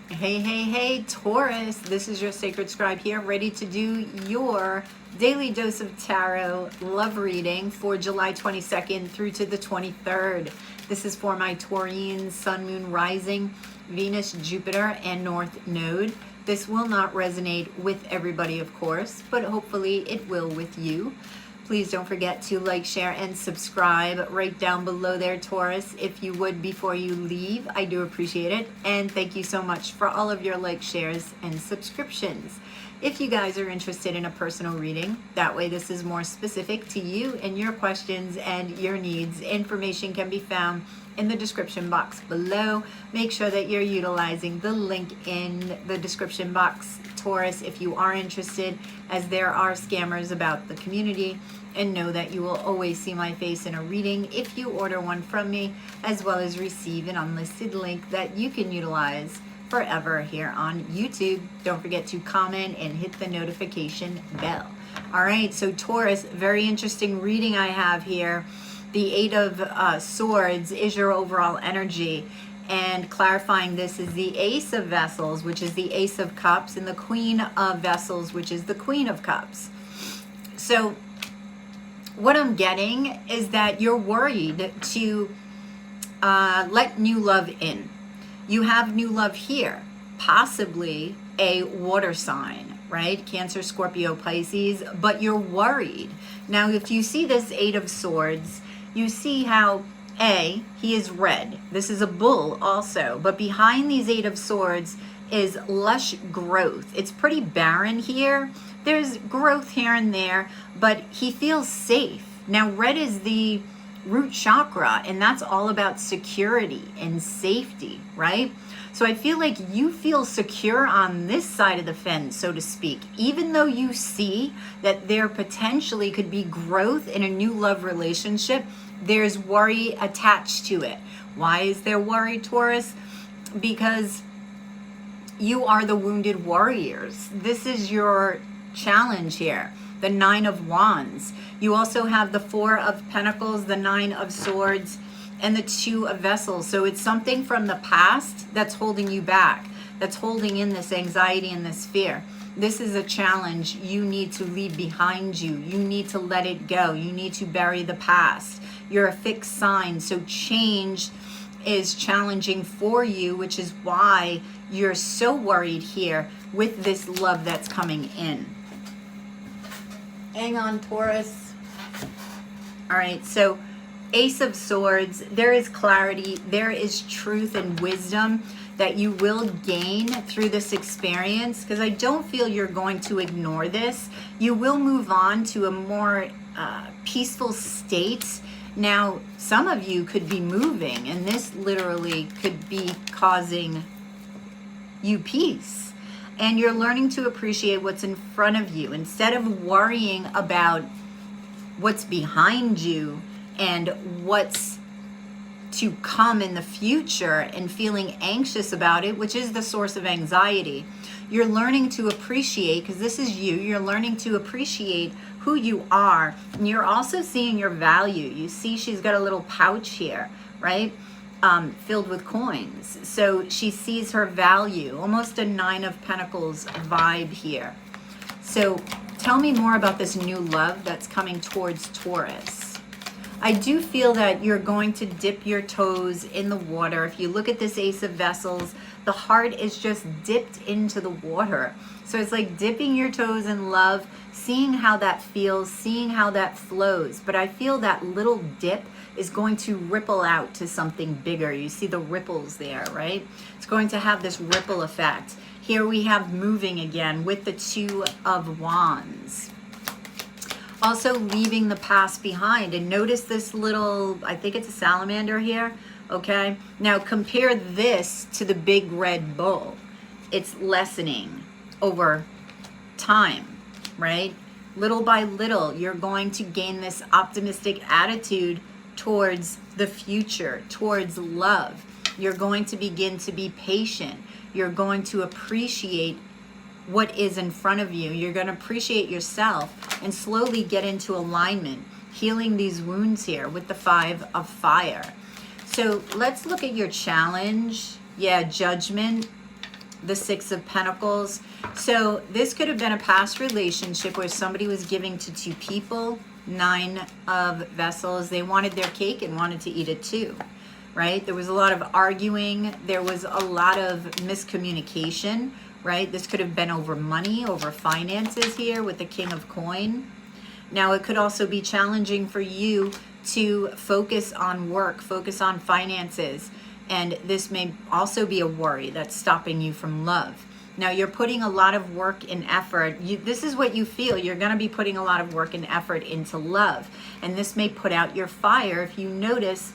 Hey, hey, hey, Taurus. This is your Sacred Scribe here, ready to do your daily dose of tarot love reading for July 22nd through to the 23rd. This is for my Taurian Sun, Moon, Rising, Venus, Jupiter, and North Node. This will not resonate with everybody, of course, but hopefully it will with you. Please don't forget to like, share, and subscribe right down below there, Taurus, if you would before you leave. I do appreciate it. And thank you so much for all of your likes, shares, and subscriptions. If you guys are interested in a personal reading, that way this is more specific to you and your questions and your needs. Information can be found in the description box below. Make sure that you're utilizing the link in the description box, Taurus, if you are interested, as there are scammers about the community. And know that you will always see my face in a reading if you order one from me, as well as receive an unlisted link that you can utilize forever here on YouTube. Don't forget to comment and hit the notification bell. All right, so Taurus, very interesting reading I have here. The Eight of Swords is your overall energy. And clarifying, this is the Ace of Vessels, which is the Ace of Cups, and the Queen of Vessels, which is the Queen of Cups. So what I'm getting is that you're worried to let new love in. You have new love here, possibly a water sign, right? Cancer, Scorpio, Pisces, but you're worried. Now, if you see this Eight of Swords, you see how he is red. This is a bull also, but behind these Eight of Swords is lush growth. It's pretty barren here. There's growth here and there, but he feels safe. Now, red is the root chakra, and that's all about security and safety, right? So I feel like you feel secure on this side of the fence, so to speak, even though you see that there potentially could be growth in a new love relationship. There's worry attached to it. Why is there worry, Taurus? Because you are the wounded warriors. This is your challenge here. The Nine of Wands. You also have the Four of Pentacles, the Nine of Swords, and the Two of Vessels. So it's something from the past that's holding you back, that's holding in this anxiety and this fear. This is a challenge you need to leave behind you. You need to let it go. You need to bury the past. You're a fixed sign, so change is challenging for you, which is why you're so worried here with this love that's coming in. Hang on, Taurus. All right, so Ace of Swords, there is clarity, there is truth and wisdom that you will gain through this experience, because I don't feel you're going to ignore this. You will move on to a more peaceful state. Now, some of you could be moving, and this literally could be causing you peace. And you're learning to appreciate what's in front of you instead of worrying about what's behind you and what's to come in the future and feeling anxious about it, which is the source of anxiety. You're learning to appreciate, because this is you, you're learning to appreciate who you are. And you're also seeing your value. You see she's got a little pouch here, right? Filled with coins. So she sees her value, almost a Nine of Pentacles vibe here. So tell me more about this new love that's coming towards Taurus. I do feel that you're going to dip your toes in the water. If you look at this Ace of Vessels, the heart is just dipped into the water. So it's like dipping your toes in love, seeing how that feels, seeing how that flows. But I feel that little dip is going to ripple out to something bigger. You see the ripples there, right? It's going to have this ripple effect. Here we have moving again with the Two of Wands. Also leaving the past behind. And notice this little, I think it's a salamander here, okay? Now compare this to the big red bull. It's lessening over time, right? Little by little, you're going to gain this optimistic attitude towards the future, towards love. You're going to begin to be patient. You're going to appreciate what is in front of you. You're going to appreciate yourself and slowly get into alignment, healing these wounds here with the Five of Fire. So let's look at your challenge. Yeah, Judgment. the Six of Pentacles. So this could have been a past relationship where somebody was giving to two people. Nine of Vessels. They wanted their cake and wanted to eat it too, right? There was a lot of arguing. There was a lot of miscommunication, right? This could have been over money, over finances here with the King of Coin. Now, it could also be challenging for you to focus on work, focus on finances. And this may also be a worry that's stopping you from love. Now, you're putting a lot of work and effort. This is what you feel. You're going to be putting a lot of work and effort into love. And this may put out your fire. If you notice,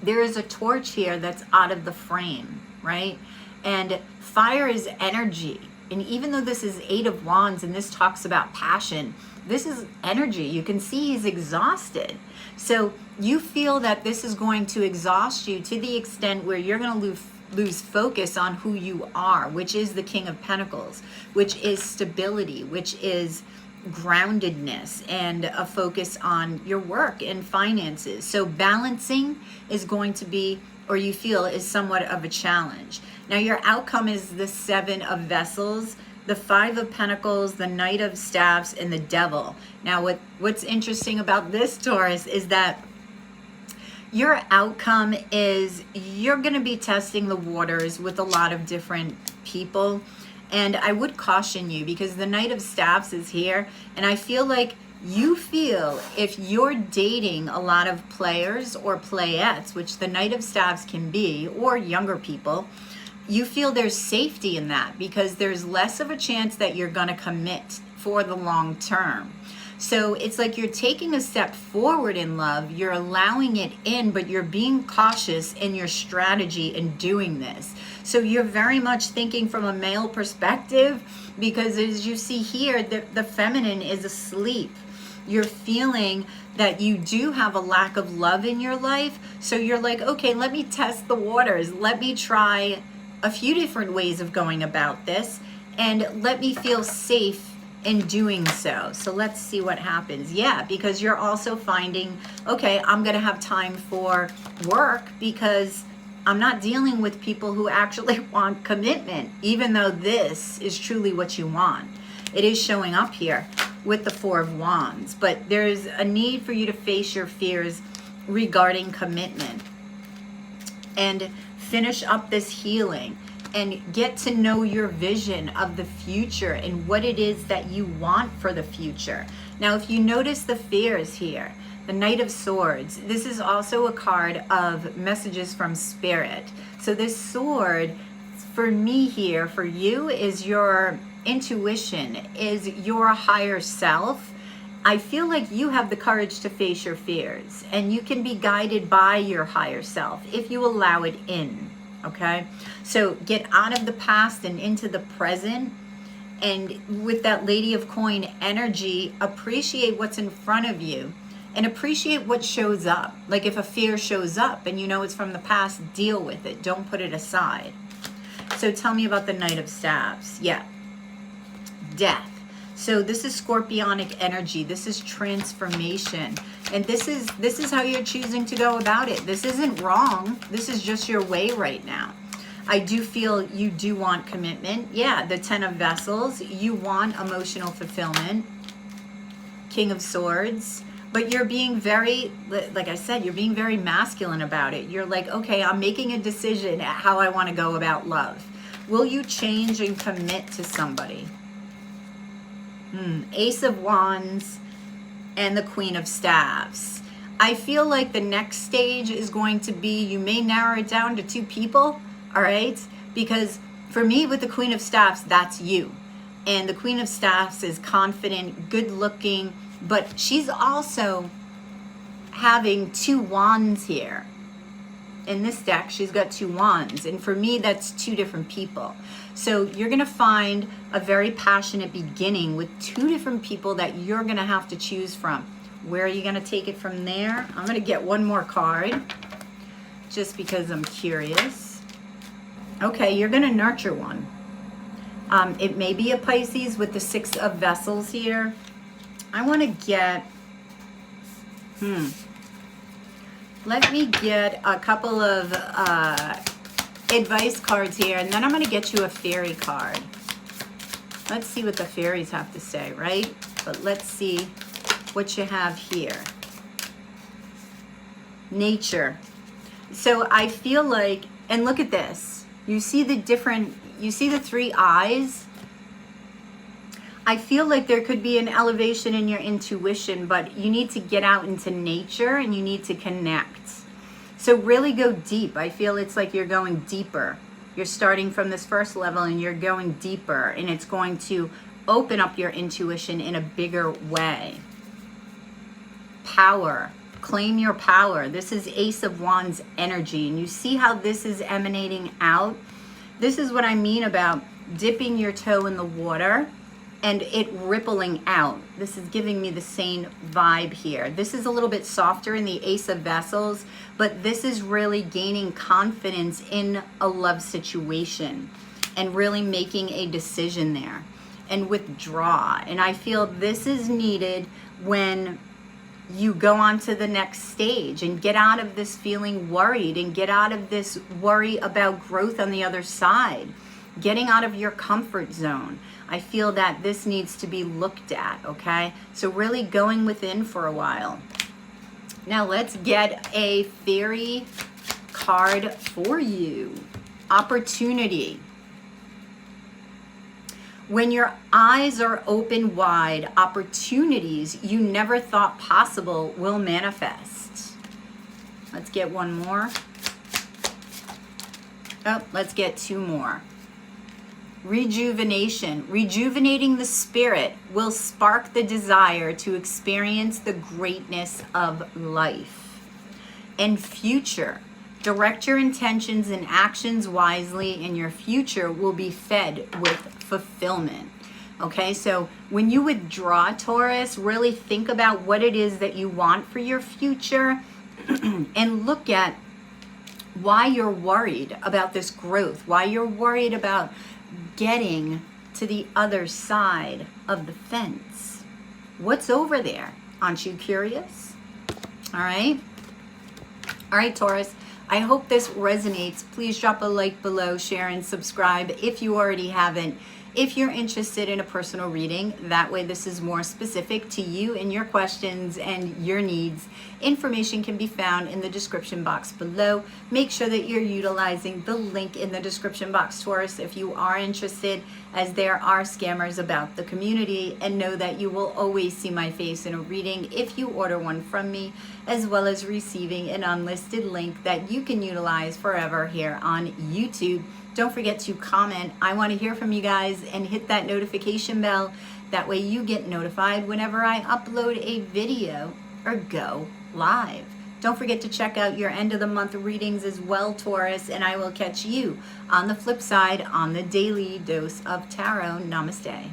there is a torch here that's out of the frame, right? And fire is energy. And even though this is Eight of Wands and this talks about passion, this is energy. You can see he's exhausted. So you feel that this is going to exhaust you to the extent where you're going to lose focus on who you are, which is the King of Pentacles, which is stability, which is groundedness, and a focus on your work and finances. So balancing is going to be, or you feel, is somewhat of a challenge. Now, your outcome is the Seven of Vessels, the Five of Pentacles, the Knight of Staffs, and the Devil. Now, what's interesting about this, Taurus, is that your outcome is you're going to be testing the waters with a lot of different people. And I would caution you because the Knight of Staffs is here. And I feel like you feel if you're dating a lot of players or playettes, which the Knight of Staffs can be, or younger people, you feel there's safety in that because there's less of a chance that you're going to commit for the long term. So it's like you're taking a step forward in love, you're allowing it in, but you're being cautious in your strategy in doing this. So you're very much thinking from a male perspective because as you see here, the feminine is asleep. You're feeling that you do have a lack of love in your life. So you're like, okay, let me test the waters. Let me try a few different ways of going about this and let me feel safe in doing so. So let's see what happens. Yeah, because you're also finding, okay, I'm going to have time for work because I'm not dealing with people who actually want commitment, even though this is truly what you want. It is showing up here with the Four of Wands, but there's a need for you to face your fears regarding commitment and finish up this healing and get to know your vision of the future and what it is that you want for the future. Now, if you notice the fears here, the Knight of Swords, this is also a card of messages from Spirit. So this sword, for me here, for you, is your intuition, is your higher self. I feel like you have the courage to face your fears and you can be guided by your higher self if you allow it in. Okay, so get out of the past and into the present, and with that Lady of Coin energy, appreciate what's in front of you and appreciate what shows up. Like if a fear shows up and you know it's from the past, deal with it. Don't put it aside. So tell me about the Knight of Staffs. Yeah, death. So this is scorpionic energy. This is transformation. And this is how you're choosing to go about it. This isn't wrong. This is just your way right now. I do feel you do want commitment. Yeah, the Ten of Vessels. You want emotional fulfillment. King of Swords. But you're being very, like I said, you're being very masculine about it. You're like, okay, I'm making a decision at how I want to go about love. Will you change and commit to somebody? Ace of Wands and the Queen of Staffs. I feel like the next stage is going to be, you may narrow it down to two people, all right? Because for me, with the Queen of Staffs, that's you. And the Queen of Staffs is confident, good looking, but she's also having two wands here. In this deck, she's got two wands. And for me, that's two different people. So you're going to find a very passionate beginning with two different people that you're going to have to choose from. Where are you going to take it from there? I'm going to get one more card just because I'm curious. Okay, you're going to nurture one. It may be a Pisces with the Six of Vessels here. I want to get... Let me get a couple of advice cards here, and then I'm going to get you a fairy card. Let's see what the fairies have to say, right? But let's see what you have here. Nature. So I feel like, and look at this. You see the three eyes? I feel like there could be an elevation in your intuition, but you need to get out into nature and you need to connect. So really go deep. I feel it's like you're going deeper. You're starting from this first level and you're going deeper, and it's going to open up your intuition in a bigger way. Power. Claim your power. This is Ace of Wands energy, and you see how this is emanating out? This is what I mean about dipping your toe in the water and it rippling out. This is giving me the same vibe here. This is a little bit softer in the Ace of Vessels, but this is really gaining confidence in a love situation and really making a decision there and withdraw. And I feel this is needed when you go on to the next stage and get out of this feeling worried and get out of this worry about growth on the other side, getting out of your comfort zone. I feel that this needs to be looked at, okay? So really going within for a while. Now let's get a fairy card for you. Opportunity. When your eyes are open wide, opportunities you never thought possible will manifest. Let's get one more. Oh, let's get two more. Rejuvenation. Rejuvenating the spirit will spark the desire to experience the greatness of life. And future. Direct your intentions and actions wisely, and your future will be fed with fulfillment. Okay, so when you withdraw, Taurus, really think about what it is that you want for your future and look at why you're worried about this growth, why you're worried about getting to the other side of the fence. What's over there? Aren't you curious? All right, Taurus. I hope this resonates. Please drop a like below, share, and subscribe if you already haven't. If you're interested in a personal reading, that way this is more specific to you and your questions and your needs. Information can be found in the description box below. Make sure that you're utilizing the link in the description box, Taurus, if you are interested, as there are scammers about the community. And know that you will always see my face in a reading if you order one from me, as well as receiving an unlisted link that you can utilize forever here on YouTube. Don't forget to comment. I want to hear from you guys, and hit that notification bell. That way you get notified whenever I upload a video or go live. Don't forget to check out your end of the month readings as well, Taurus, and I will catch you on the flip side on the Daily Dose of Tarot. Namaste.